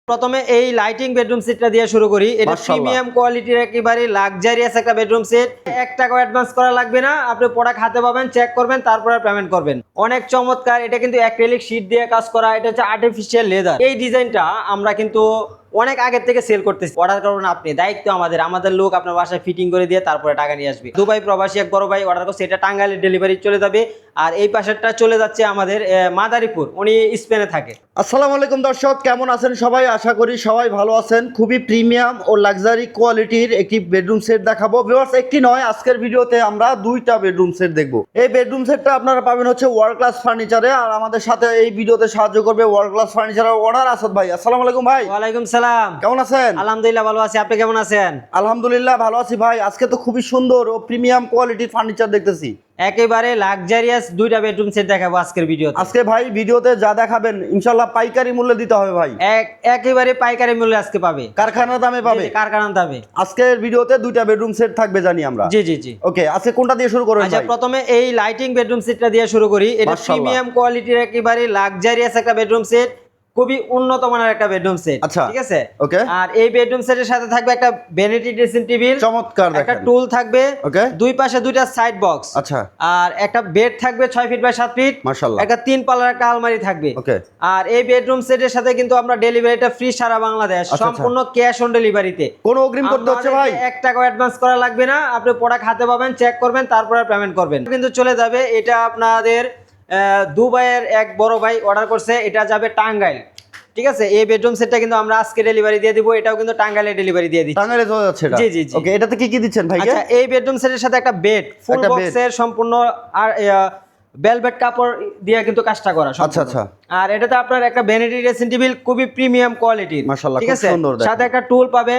প্রথমে এই lighting bedroom সেটটা দিয়ে শুরু করি। এটা প্রিমিয়াম কোয়ালিটির একেবারে লাক্সারিয়াস একটা বেডরুম সেট। 1 টাকা অ্যাডভান্স করা লাগবে না, আপনি প্রোডাক্ট হাতে পাবেন, চেক করবেন, তারপরে পেমেন্ট করবেন। অনেক চমৎকার। এটা কিন্তু অ্যাক্রিলিক শীট দিয়ে কাজ করা, এটা হচ্ছে আর্টিফিশিয়াল লেদার। এই ডিজাইনটা আমরা কিন্তু অনেক আগে থেকে সেল করতেছি। অর্ডার করুন আপনি, দায়িত্ব আমাদের লোক আপনার বাসায় ফিটিং করে দিয়ে তারপরে টাকা নিয়ে আসবে। দুবাই প্রবাসী এক বড় ভাই অর্ডার করছে, এটা টাঙ্গাইলের ডেলিভারি চলে যাবে। আর এই পাশেরটা চলে যাচ্ছে আমাদের মাদারীপুর, উনি স্পেনে থাকে। আসসালামু আলাইকুম দর্শক, কেমন আছেন সবাই? আশা করি সবাই ভালো আছেন। খুবই প্রিমিয়াম ও লাক্সারি কোয়ালিটির একটি বেডরুম সেট দেখাবো ভিউয়ার্স। একটি নয়, আজকের ভিডিওতে আমরা দুইটা বেডরুম সেট দেখবো। এই বেডরুম সেটটা আপনারা পাবেন হচ্ছে ওয়ার্ল্ড ক্লাস ফার্নিচারে। আর আমাদের সাথে এই ভিডিওতে সাহায্য করবে ওয়ার্ল্ড ক্লাস ফার্নিচারের ওনার আসাদ ভাই। আসসালামু আলাইকুম ভাই। ওয়ালাইকুম সালাম। কেমন আছেন? আলহামদুলিল্লাহ ভালো আছি, আপনি কেমন আছেন? আলহামদুলিল্লাহ ভালো আছি ভাই। আজকে তো খুবই সুন্দর ও প্রিমিয়াম কোয়ালিটির ফার্নিচার দেখতেছি। একেবারে লাক্সারিয়াস দুইটা বেডরুম সেট দেখাবো আজকের ভিডিওতে। আজকে ভাই ভিডিওতে যা দেখাবেন ইনশাআল্লাহ পাইকারি মূল্যে দিতে হবে ভাই। একেবারে পাইকারি মূল্যে আজকে পাবে, কারখানার দামে পাবে। কারখানার দামে আজকের ভিডিওতে দুইটা বেডরুম সেট থাকবে জানি আমরা। জি জি জি। ওকে, আজকে কোনটা দিয়ে শুরু করবেন আচ্ছা, ভাই? প্রথমে এই লাইটিং বেডরুম সেটটা দিয়ে শুরু করি। এটা প্রিমিয়াম কোয়ালিটির একেবারে লাক্সারিয়াস একটা বেডরুম সেট, খুবই উন্নত মানের একটা বেডরুম সেট। আচ্ছা, ঠিক আছে। ওকে। আর এই বেডরুম সেটের সাথে থাকবে একটা ভ্যানিটি ড্রেসিং টেবিল, চমৎকার একটা দেখেন। টুল থাকবে, ওকে। দুই পাশে দুইটা সাইড বক্স। আচ্ছা। আর একটা বেড থাকবে 6 ফিট বাই 7 ফিট। মাশাআল্লাহ। একটা 3 পাল্লার একটা আলমারি থাকবে। ওকে। আর এই বেডরুম সেটের সাথে কিন্তু আমরা ডেলিভারিটা ফ্রি সারা বাংলাদেশ, সম্পূর্ণ ক্যাশ অন ডেলিভারিতে। কোনো অগ্রিম করতে হচ্ছে ভাই? 1 টাকা অ্যাডভান্স করা লাগবে না, আপনি প্রোডাক্ট হাতে পাবেন, চেক করবেন, তারপরে পেমেন্ট করবেন। কিন্তু চলে যাবে। এটা আপনাদের দুবাইয়ের এক বড় ভাই অর্ডার করছে, এটা যাবে টাঙ্গাইল। ঠিক আছে। এই বেডরুম সেটটা কিন্তু আমরা আজকে ডেলিভারি দিয়ে দিব। এটাও কিন্তু টাঙ্গাইলে ডেলিভারি দিয়ে দিচ্ছি। টাঙ্গাইলে চলে যাচ্ছে এটা? জি জি জি। ওকে, এটাতে কি কি দিচ্ছেন ভাই? আচ্ছা, এই বেডরুম সেটের সাথে একটা বেড, ফুল বক্সের সম্পূর্ণ আর ভেলভেট কাপড় দিয়ে কিন্তু কাজটা করা। আচ্ছা আচ্ছা। আর এটাতে আপনার একটা ভ্যানিটি ড্রেসিং টেবিল, খুবই প্রিমিয়াম কোয়ালিটির। মাশাআল্লাহ, ঠিক খুব আছে। সুন্দর। সাথে একটা টুল পাবে,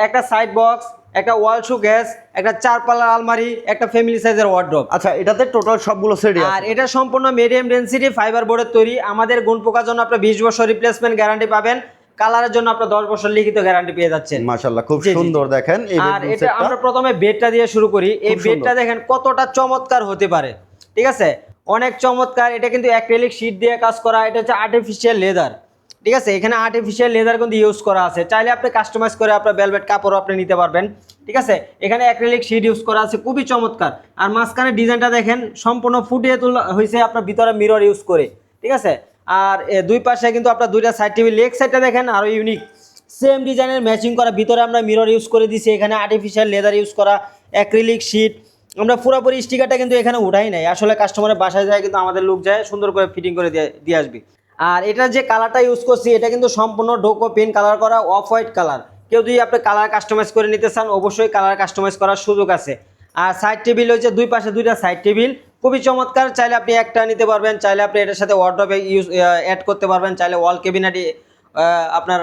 একটা সাইড বক্স, একটা ওয়াল শু গ্যাস, একটা 4 পাল্লার আলমারি, একটা ফ্যামিলি সাইজের ওয়ার্ড্রপ। আচ্ছা, এটাতে টোটাল সবগুলো সেটই আছে। আর এটা সম্পূর্ণ মিডিয়াম ডেনসিটি ফাইবার বোর্ডের তৈরি। আমাদের গুণ পোকার জন্য আপনি 20 বছর রিপ্লেসমেন্ট গ্যারান্টি পাবেন। কালারের জন্য আপনি 10 বছর লিখিত গ্যারান্টি পেয়ে যাচ্ছেন। মাশাআল্লাহ, খুব সুন্দর দেখেন এই আর বেডরুম এটা সেটটা। আমরা প্রথমে বেডটা দিয়ে শুরু করি। এই বেডটা দেখেন কতটা চমৎকার হতে পারে। ঠিক আছে, অনেক চমৎকার। এটা কিন্তু অ্যাক্রিলিক শীট দিয়ে কাজ করা, এটা হচ্ছে আর্টিফিশিয়াল লেদার। ঠিক আছে, এখানে আর্টিফিশিয়াল লেদার কিন্তু ইউজ করা আছে। চাইলে আপনি কাস্টমাইজ করে আপনার ভেলভেট কাপড়ও আপনি নিতে পারবেন। ঠিক আছে, এখানে অ্যাক্রিলিক শীট ইউজ করা আছে, খুবই চমৎকার। আর মাঝখানে ডিজাইনটা দেখেন সম্পূর্ণ ফুটিয়ে তোলা হয়েছে আপনার ভিতরে মিরর ইউজ করে। ঠিক আছে। আর দুই পাশে কিন্তু আপনার দুইটা সাইড টেবিল, লেগ সাইডটা দেখেন আরো ইউনিক, সেম ডিজাইনের ম্যাচিং করা। ভিতরে আমরা মিরর ইউজ করে দিছি, এখানে আর্টিফিশিয়াল লেদার ইউজ করা, অ্যাক্রিলিক শীট। আমরা পুরোপুরি স্টিকারটা কিন্তু এখানে উঠাই নাই, আসলে কাস্টমারের বাসায় যায় কিন্তু আমাদের লোক যায় সুন্দর করে ফিটিং করে দিয়ে আসবে। আর এটা যে কালারটা ইউজ করছি, এটা কিন্তু সম্পূর্ণ ডোকো পিন কালার করা, অফ হোয়াইট কালার। কেউ যদি আপনি কালার কাস্টমাইজ করে নিতে চান, অবশ্যই কালার কাস্টমাইজ করার সুযোগ আছে। আর সাইড টেবিল হচ্ছে দুই পাশে দুইটা সাইড টেবিল, খুবই চমৎকার। চাইলে আপনি একটা নিতে পারবেন, চাইলে আপনি এটার সাথে ওয়ার্ডরোব অ্যাড করতে পারবেন, চাইলে ওয়াল ক্যাবিনেট আপনার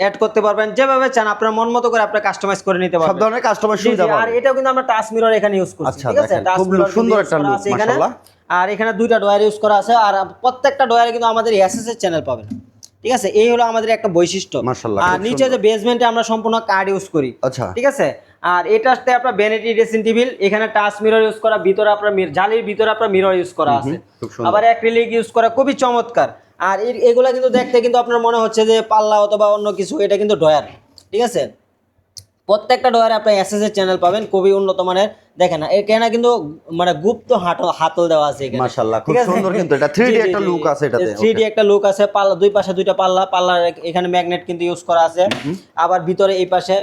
অ্যাড করতে পারবেন। যেভাবে চান আপনার মন মতো করে আপনি কাস্টমাইজ করে নিতে পারবেন। সব ধরনের কাস্টমাইজ সুবিধা পাবেন। আর এটাও কিন্তু আমরা টাচ মিরর এখানে ইউজ করছি। ঠিক আছে, টাচ খুব মিরর সুন্দর একটা লুক মাশাআল্লাহ। আর এখানে দুইটা ডয়ার ইউজ করা আছে। আর প্রত্যেকটা ডয়ারে কিন্তু আমাদের এসএস এর চ্যানেল পাবেন। ঠিক আছে, এই হলো আমাদের একটা বৈশিষ্ট্য। মাশাআল্লাহ। আর নিচে যে বেসমেন্টে আমরা সম্পূর্ণ কার্ড ইউজ করি। আচ্ছা, ঠিক আছে। আর এটাতে আপনার ভ্যানিটি ড্রেসিং টেবিল, এখানে টাচ মিরর ইউজ করা, ভিতরে আপনার জালির ভিতরে আপনার মিরর ইউজ করা আছে, আবার অ্যাক্রিলিক ইউজ করা, খুবই চমৎকার। আর এগুলা কিন্তু দেখতে কিন্তু আপনার মনে হচ্ছে যে পাল্লা অথবা অন্য কিছু, এটা কিন্তু ডয়ার। ঠিক আছে, প্রত্যেকটা ডয়ারে আপনি এসএস এর চ্যানেল পাবেন, খুবই উন্নত মানের। দেখেন এখানে কিন্তু মানে গুপ্ত হাতল দেওয়া আছে এখানে। মাশাআল্লাহ, খুব সুন্দর। কিন্তু এটা 3D একটা লুক আছে এটাতে। 3D একটা লুক আছে। পাল্লা দুই পাশে দুইটা পাল্লার এখানে ম্যাগনেট কিন্তু ইউজ করা আছে। আবার ভিতরে এই পাশে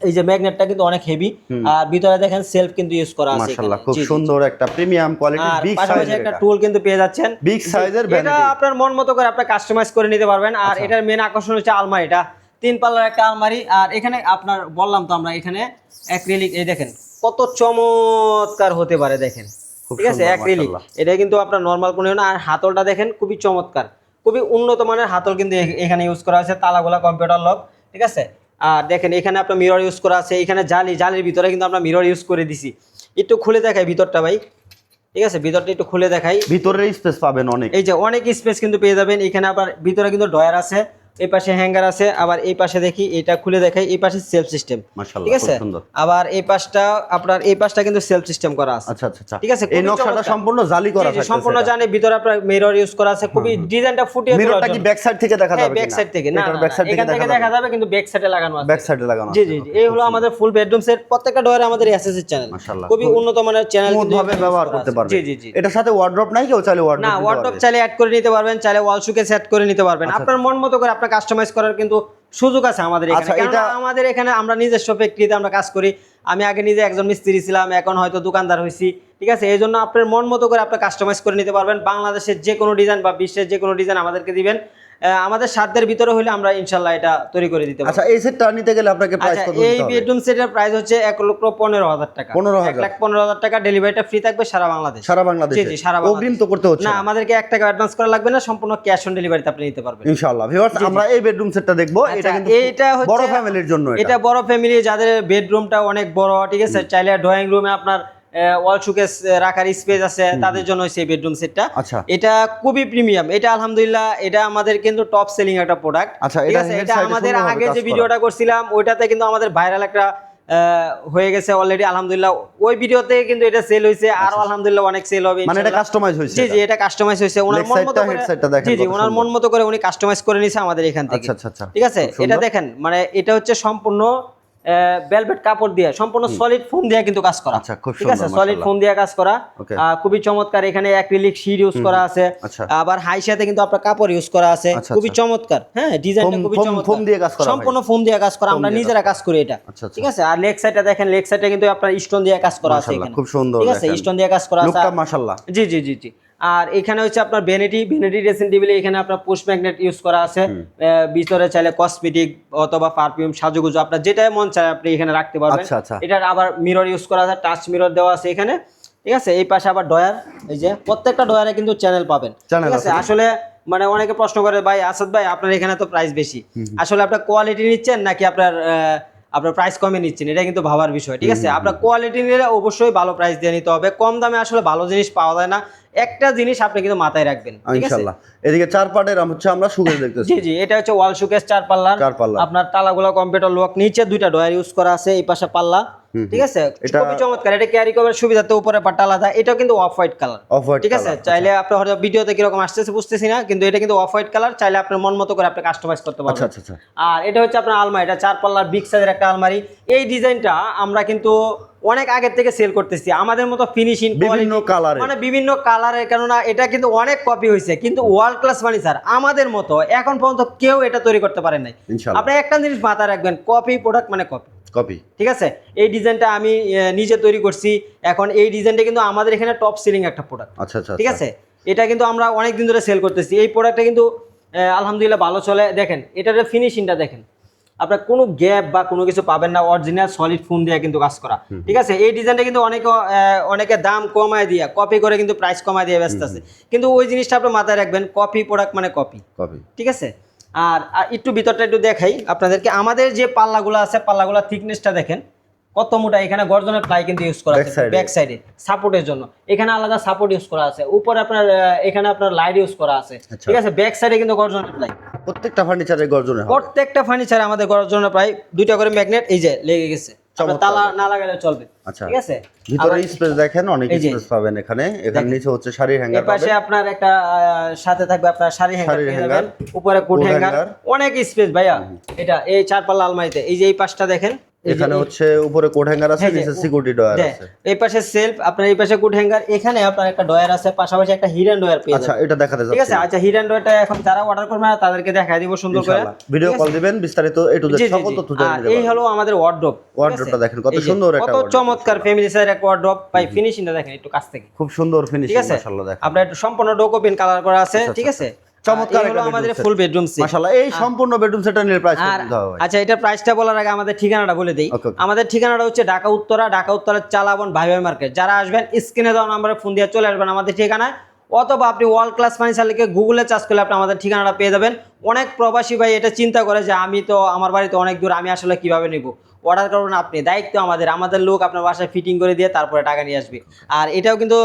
এই যে ম্যাগনেটটা কিন্তু অনেক হেভি। আর ভিতরে দেখেন সেলফ কিন্তু ইউজ করা আছে। মাশাআল্লাহ, খুব সুন্দর একটা প্রিমিয়াম কোয়ালিটির বিগ সাইজের একটা টুল কিন্তু পেয়ে যাচ্ছেন, বিগ সাইজের ভ্যানিটি। এটা আপনার মন মতো করে আপনি কাস্টমাইজ করে নিতে পারবেন। আর এটার মেন আকর্ষণ হচ্ছে আলমারিটা, 3 পাল্লার একটা আলমারি। আর এখানে আপনার বললাম তো আমরা এখানে অ্যাক্রিলিক, এই দেখেন কত চমৎকার হতে পারে দেখেন। ঠিক আছে, অ্যাক্রিলিক, এটা কিন্তু আপনার নরমাল কোনো না। আর হাতলটা দেখেন খুবই চমৎকার, খুবই উন্নত মানের হাতল কিন্তু এখানে ইউজ করা আছে, তালাগোলা কম্পিউটার লক। ঠিক আছে। আর দেখেন এখানে আপনার মিরর ইউজ করা আছে, এখানে জালির ভিতরে কিন্তু আমরা মিরর ইউজ করে দিছি। একটু খুলে দেখাই ভিতরটা ভাই। ঠিক আছে, ভিতরটা একটু খুলে দেখাই। ভিতরের স্পেস পাবেন অনেক, এই যে অনেক স্পেস কিন্তু পেয়ে যাবেন। এখানে আবার ভিতরে কিন্তু ডয়ার আছে, এই পাশে হ্যাঙ্গার আছে, আবার এই পাশে দেখি এটা খুলে দেখাই, এই পাশে সেলফ সিস্টেম, মাশাআল্লাহ ঠিক খুব আছে। সুন্দর। আবার এই পাশটা আপনার এই পাশটা কিন্তু সেলফ সিস্টেম করা আছে। আচ্ছা আচ্ছা আচ্ছা, ঠিক আছে, এই খুবই নকশাটা চমৎকার। সম্পূর্ণ জালি করা জি, জি, থাকতেছে সম্পূর্ণ এটা। জানি, ভিতরে আপনার মিরর ইউজ করা আছে, খুবই ডিজাইনটা ফুটিয়ে তোলার মিররটা কি জন্য। ব্যাক সাইড থেকে দেখা হ্যাঁ, যাবে ব্যাক সাইড থেকে না, এটার ব্যাক সাইড থেকে এখান থেকে দেখা যাবে, কিন্তু ব্যাক সাইডে লাগানো আছে। ব্যাক সাইডে লাগানো জি আছে। জি জি, এই হলো আমাদের ফুল বেডরুম সেট। প্রত্যেকটা ডোরে আমাদের এসএসএস চ্যানেল, মাশাআল্লাহ, খুবই উন্নত মানের চ্যানেল, কিন্তু ভাবে ব্যবহার করতে পারবে। জি জি জি। এটার সাথে ওয়ার্ড্রপ নাই, কেউ চাইলে না, ওয়ার্ড্রপ ওয়ার্ডরোব চাইলে অ্যাড করে নিতে পারবেন, চাইলে ওয়াল শুকে সেট করে নিতে পারবেন, আচ্ছা, আপনার মন মতো করে আপনার কাস্টমাইজ করার কিন্তু সুযোগ আছে আমাদের এখানে। আচ্ছা, কারণ এটা- আমাদের এখানে আমরা নিজস্ব ফ্যাক্টরিতে আমরা কাজ করি। আমি আগে নিজে একজন মিস্ত্রি ছিলাম, এখন হয়তো দোকানদার হয়েছি, ঠিক আছে। এই জন্য আপনার মন মতো করে আপনি কাস্টমাইজ করে নিতে পারবেন। বাংলাদেশের যে কোনো ডিজাইন বা বিশ্বের যে কোনো ডিজাইন আমাদেরকে দিবেন, আমাদের সাধ্যের ভিতরে হলে আমরা ইনশাল্লাহ এটা তৈরি করে দিতে পারবো। আচ্ছা, এই সেটটা নিতে গেলে আপনাকে প্রাইস আচ্ছা, কত এই দিতে হবে? বেডরুম সেটের প্রাইস হচ্ছে 1,15,000 টাকা। 15,000 1,15,000 টাকা, ডেলিভারিটা ফ্রি থাকবে সারা বাংলাদেশ। সারা বাংলাদেশে? জি জি, সারা বাংলাদেশ। অগ্রিম তো করতে হচ্ছে না, না? আমাদেরকে 1 টাকা অ্যাডভান্স করা লাগবে না, সম্পূর্ণ ক্যাশ অন ডেলিভারিতে আপনি নিতে পারবেন। ইনশাআল্লাহ ভিউয়ার্স, আমরা এই বেডরুম সেটটা দেখবো। এটা আচ্ছা, কিন্তু এইটা হচ্ছে বড় ফ্যামিলির জন্য। এটা বড় ফ্যামিলি যাদের বেডরুমটা অনেক বড়, ঠিক আছে, চাইলে ড্রয়িং রুমে আপনার ওয়াল শোকেস রাখার স্পেস আছে, তাদের জন্য হচ্ছে এই বেডরুম সেটটা। আচ্ছা, এটা খুবই প্রিমিয়াম, এটা আলহামদুলিল্লাহ এটা আমাদের কিন্তু টপ সেলিং একটা প্রোডাক্ট। আচ্ছা, ঠিক এটা আছে, head এটা side এ আমাদের সুন্দরভাবে আগে কাজ যে করা। ভিডিওটা করছিলাম ওইটাতে কিন্তু আমাদের ভাইরাল একটা হয়ে গেছে অলরেডি আলহামদুলিল্লাহ। ওই ভিডিওতে কিন্তু এটা সেল হয়েছে, আর আলহামদুলিল্লাহ অনেক সেল হবে মানে এটা ইনশাআল্লাহ। কাস্টমাইজ হয়েছে? জি জি, এটা কাস্টমাইজ হয়েছে ওনার Leg মন side মতো টা, করে। head side টা দেখেন জি জি, কত ওনার সুন্দর। মন মতো করে উনি কাস্টমাইজ করে নিছে আমাদের এখান থেকে। আচ্ছা, আচ্ছা, আচ্ছা। ঠিক আছে, খুব সুন্দর। এটা দেখেন, মানে এটা হচ্ছে সম্পূর্ণ ভেলভেট কাপড় দিয়ে, সম্পূর্ণ সলিড ফোম দিয়ে কিন্তু কাজ করা। আচ্ছা, খুব ঠিক আছে, সুন্দর, সলিড মাশাআল্লাহ। ফোম দিয়ে কাজ করা, Okay. খুবই চমৎকার। এখানে অ্যাক্রিলিক শীট ইউজ করা আছে, আচ্ছা। আবার হাই সাথে কিন্তু আপনার কাপড় ইউজ করা আছে, আচ্ছা, খুবই আচ্ছা। চমৎকার। হ্যাঁ, ডিজাইনটা ফোম- খুবই ফোম- চমৎকার, ফোম দিয়ে কাজ করা, সম্পূর্ণ ফোম দিয়ে কাজ করা, ফোম আমরা দিয়ে নিজেরা কাজ করি এটা। আচ্ছা, আচ্ছা। ঠিক আছে, আর লেগ সাইডটা দেখেন, লেগ সাইডে কিন্তু আপনার স্টোন দিয়ে কাজ করা আছে মাশাআল্লাহ, এখানে, খুব সুন্দর। ঠিক আছে, দেখেন। স্টোন দিয়ে কাজ করা আছে। লুকটা মাশাআল্লাহ। জি জি জি জি। আর এখানে হচ্ছে আপনার ভ্যানিটি ড্রেসিং টেবিলে এখানে আপনার পুশ ম্যাগনেট ইউজ করা আছে। ভিতরে চাইলে কসমেটিক অথবা পারফিউম সাজুগুজু আপনার যেটাই মন চায় আপনি এখানে রাখতে পারবেন। আচ্ছা, আচ্ছা। এটার আবার মিরর ইউজ করা আছে, টাচ মিরর দেওয়া আছে এখানে। ঠিক আছে, এই পাশে আবার ডয়ার, এই যে প্রত্যেকটা ডয়ারে কিন্তু চ্যানেল পাবেন। Channel ঠিক আছে, আছে। আসলে মানে অনেকে প্রশ্ন করে, ভাই আসাদ ভাই আপনার এখানে তো প্রাইস বেশি, আসলে আপনার কোয়ালিটি নিচ্ছেন নাকি আপনার প্রাইস কমে নিচ্ছেন, এটা কিন্তু ভাবার বিষয়। ঠিক আছে, আপনার কোয়ালিটি নিলে অবশ্যই ভালো প্রাইস দিয়ে নিতে হবে, কম দামে আসলে ভালো জিনিস পাওয়া যায় না। একটা জিনিস আপনি কিন্তু মাথায় রাখবেন, ঠিক আছে। ইনশাআল্লাহ। এদিকে 4 পার্টের হচ্ছে আমরা সুগেজ দেখতেছি। জি জি, এটা হচ্ছে ওয়াল শোকেস 4 পাল্লার। 4 পাল্লার। আপনার তালাগুলো কম্পিউটার লক, নিচে 2টা ডয়ার ইউজ করা আছে, এই পাশে পাল্লা। ঠিক আছে, এটা- খুবই চমৎকার। এটা ক্যারি করার সুবিধাতে উপরে পাট্টা আলাদা, এটাও কিন্তু অফ হোয়াইট কালার। Off-white ঠিক আছে, color, চাইলে আপনি হয়তো ভিডিওতে কিরকম আসতেছে বুঝতেছি না, কিন্তু এটা কিন্তু অফ হোয়াইট কালার, চাইলে আপনার মন মতো করে আপনি কাস্টমাইজ করতে আচ্ছা পারবেন। আচ্ছা আচ্ছা। আর এটা হচ্ছে আপনার আলমারি, এটা 4 পাল্লার বিগ সাইজের একটা আলমারি। এই ডিজাইনটা আমরা কিন্তু অনেক আগের থেকে সেল করতেছি, আমাদের মতো ফিনিশিং বিভিন্ন কালারে। মানে বিভিন্ন কালারে, কেননা এটা কিন্তু অনেক কপি হয়েছে, কিন্তু ওয়ার্ল্ড ক্লাস ফার্নিচার আমাদের মতো এখন পর্যন্ত কেউ এটা তৈরি করতে পারেন নাই। ইনশাআল্লাহ। আপনি একটা জিনিস মাথায় রাখবেন, কপি প্রোডাক্ট মানে কপি। কপি। ঠিক আছে, এই ডিজাইনটা আমি নিজে তৈরি করছি, এখন এই ডিজাইনটা কিন্তু আমাদের এখানে টপ সেলিং একটা প্রোডাক্ট। আচ্ছা আচ্ছা। ঠিক আছে, এটা কিন্তু আমরা অনেক দিন ধরে সেল করতেছি, এই প্রোডাক্টটা কিন্তু আলহামদুলিল্লাহ ভালো চলে। দেখেন এটার ফিনিশিংটা দেখেন, আপনার কোনো গ্যাপ বা কোনো কিছু পাবেন না, অরিজিনাল সলিড ফোম দিয়ে কিন্তু কাজ করা। ঠিক আছে, এই ডিজাইনটা কিন্তু অনেকে দাম কমায় দিয়ে কপি করে কিন্তু প্রাইস কমায় দিয়ে ব্যস্ত আছে, কিন্তু ওই জিনিসটা আপনি মাথায় রাখবেন, কপি প্রোডাক্ট মানে কপি। কপি। ঠিক আছে, আর একটু ভিতরটা একটু দেখাই আপনাদেরকে। আমাদের যে পাল্লাগুলো আছে, পাল্লাগুলোর থিকনেসটা দেখেন কত মোটা। এখানে গর্জনের প্লাই কিন্তু ইউজ করা আছে ব্যাক সাইডে সাপোর্টের জন্য, এখানে আলাদা সাপোর্ট ইউজ করা আছে, উপরে আপনার এখানে আপনার লাইট ইউজ করা আছে। ঠিক আছে, ব্যাক সাইডে কিন্তু গর্জনের প্লাই, প্রত্যেকটা ফার্নিচারের গর্জনে হবে। প্রত্যেকটা ফার্নিচারে আমাদের গর্জনের প্রায় 2টা করে ম্যাগনেট এই যে লেগে গেছে, আপনার তালা না লাগালে চলবে। আচ্ছা। ঠিক আছে, ভিতরে স্পেস দেখেন, অনেক এই যে- স্পেস পাবেন এখানে। এখানে নিচে হচ্ছে শাড়ির এর হ্যাঙ্গার পাশে পাবেন। আপনার একটা সাথে থাকবে আপনার শাড়ি হ্যাঙ্গার শাড়ির পেয়ে হ্যাঙ্গার, যাবেন, উপরে কোট কোট হ্যাঙ্গার, হ্যাঙ্গার। অনেক স্পেস ভাইয়া। এটা এই 4 পাল্লা আলমারিতে এই যে এই পাশটা দেখেন, এই যে এখানে হচ্ছে উপরে কোট হ্যাঙ্গার আছে, হ্যাঁ, যে- নিচে সিকিউরিটি ডয়ার হ্যাঁ, আছে। এই পাশে সেলফ, আপনার এই পাশে কোট হ্যাঙ্গার, এখানে আপনার একটা ডয়ার আছে, পাশাপাশি একটা হিডেন ডয়ার পেয়ে আচ্ছা, যাবেন। এটা দেখাতে ঠিক আছে, যাচ্ছি। আচ্ছা, হিডেন ডয়ারটা এখন যারা অর্ডার করবে না তাদেরকে দেখাই দিব সুন্দর করে। ইনশাআল্লাহ ভিডিও ঠিক কল আছে? দিবেন, বিস্তারিত এ টু জি, জেড জি, সকল জি। তথ্য আর জানিয়ে এই দেবেন। হলো আমাদের ওয়ার্ডরোব। ওয়ার্ডরোবটা দেখেন, কত সুন্দর একটা কত ওয়ার্ডরোব। চমৎকার ফ্যামিলি সাইজের একটা ওয়ার্ডরোব, ভাই ফিনিশিংটা দেখেন একটু কাছ থেকে। খুব সুন্দর ঠিক ফিনিশিং আছে, মাশাআল্লাহ দেখেন। আপনার একটু সম্পূর্ণ ডোকোপিন কালার করা আছে। ঠিক আছে, চমৎকার এই হলো একটা আমাদের bedroom ফুল set। Bedroom set. মাশাআল্লাহ, এই সম্পূর্ণ বেডরুম সেটটা নিয়ে প্রাইস কত আর দিতে হবে? আচ্ছা, এটা প্রাইসটা বলার আগে আমাদের ঠিকানাটা বলে দেই। Okay, okay. আমাদের ঠিকানাটা হচ্ছে ঢাকা উত্তরার চালাবন ভাই ভাই মার্কেট। যারা আসবেন স্ক্রিনে দেওয়া নম্বরে ফোন দিয়ে চলে আসবেন আমাদের ঠিকানায়, অথবা আপনি ওয়ার্ল্ড ক্লাস ফার্নিচার লিখে গুগলে সার্চ করলে আপনি আমাদের ঠিকানাটা পেয়ে যাবেন। অনেক প্রবাসী ভাই এটা চিন্তা করে যে আমি তো আমার বাড়িতে অনেক দূর, আমি আসলে কিভাবে নিব। অর্ডার করবেন আপনি, দায়িত্ব আমাদের লোক আপনার বাসায় ফিটিং করে দিয়ে তারপরে টাকা নিয়ে আসবে। আর এটাও কিন্তু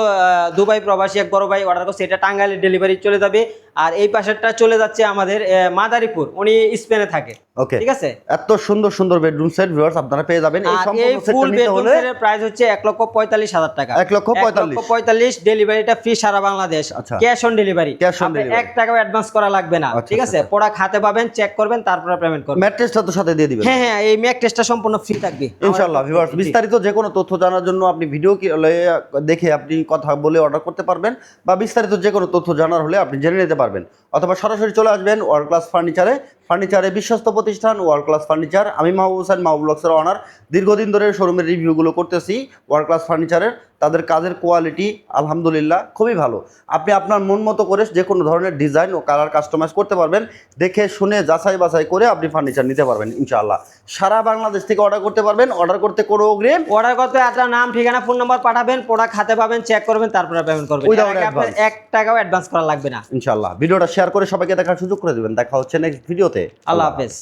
দুবাই প্রবাসী এক বড় ভাই অর্ডার করছে, এটা টাঙ্গাইলের ডেলিভারি চলে যাবে। আর এই পাশেরটা চলে যাচ্ছে আমাদের মাদারীপুর, উনি স্পেনে থাকে। ওকে, ঠিক আছে। এত সুন্দর সুন্দর বেডরুম সেট ভিউয়ার্স আপনারা পেয়ে যাবেন। এই আর সম্পূর্ণ এই সেটটা ফুল নিতে বেডরুম হলে সেটের প্রাইস হচ্ছে 1,45,000 টাকা। 1,45,000 ডেলিভারিটা ফ্রি সারা বাংলাদেশ, আচ্ছা। Cash on delivery. Cash on আপনি delivery। 1 টাকাও অ্যাডভান্স করা লাগবে না। আচ্ছা, ঠিক আছে, আচ্ছা। প্রোডাক্ট হাতে পাবেন, চেক করবেন, তারপরে পেমেন্ট করবেন। ম্যাট্রেসটা তো সাথে দিয়ে দিবেন। হ্যাঁ হ্যাঁ, এই ম্যাক টেস্টটা সম্পূর্ণ ফ্রি থাকবে ইনশাআল্লাহ ভিউয়ার্স, বিস্তারিত যে কোনো তথ্য জানার জন্য আপনি ভিডিও দেখে আপনি কথা বলে অর্ডার করতে পারবেন, বা বিস্তারিত যে কোনো তথ্য জানার হলে আপনি জেনে নিতে পারবেন, অথবা সরাসরি চলে আসবেন ওয়ার্ল্ড ক্লাস ফার্নিচারে বিশ্বস্ত প্রতিষ্ঠান ওয়ার্ল্ড ক্লাস ফার্নিচার। আমি মাহবুব হোসেন, মাহবুব ব্লগসের অনার। দীর্ঘদিন ধরে শোরুমের রিভিউগুলো করতেছি ওয়ার্ল্ড ক্লাস ফার্নিচারের। তাদের কাজের কোয়ালিটি আলহামদুলিল্লাহ খুবই ভালো। আপনি আপনার মন মতো করে যে কোনো ধরনের ডিজাইন ও কালার কাস্টমাইজ করতে পারবেন। দেখে শুনে যাচাই বাছাই করে আপনি ফার্নিচার নিতে পারবেন ইনশাআল্লাহ। সারা বাংলাদেশ থেকে অর্ডার করতে পারবেন। অর্ডার করতে কোনো অগ্রিম, অর্ডার করতে আপনার নাম, ঠিকানা, ফোন নাম্বার পাঠাবেন, প্রোডাক্ট হাতে পাবেন, চেক করবেন, তারপরে পেমেন্ট করবেন। Without এর আগে আপনার advance। 1 টাকাও অ্যাডভান্স করা লাগবে না। ইনশাআল্লাহ। ভিডিওটা শেয়ার করে সবাইকে দেখার সুযোগ করে দেবেন। দেখা হচ্ছে নেক্সট ভিডিওতে। আল্লাহ হাফেজ।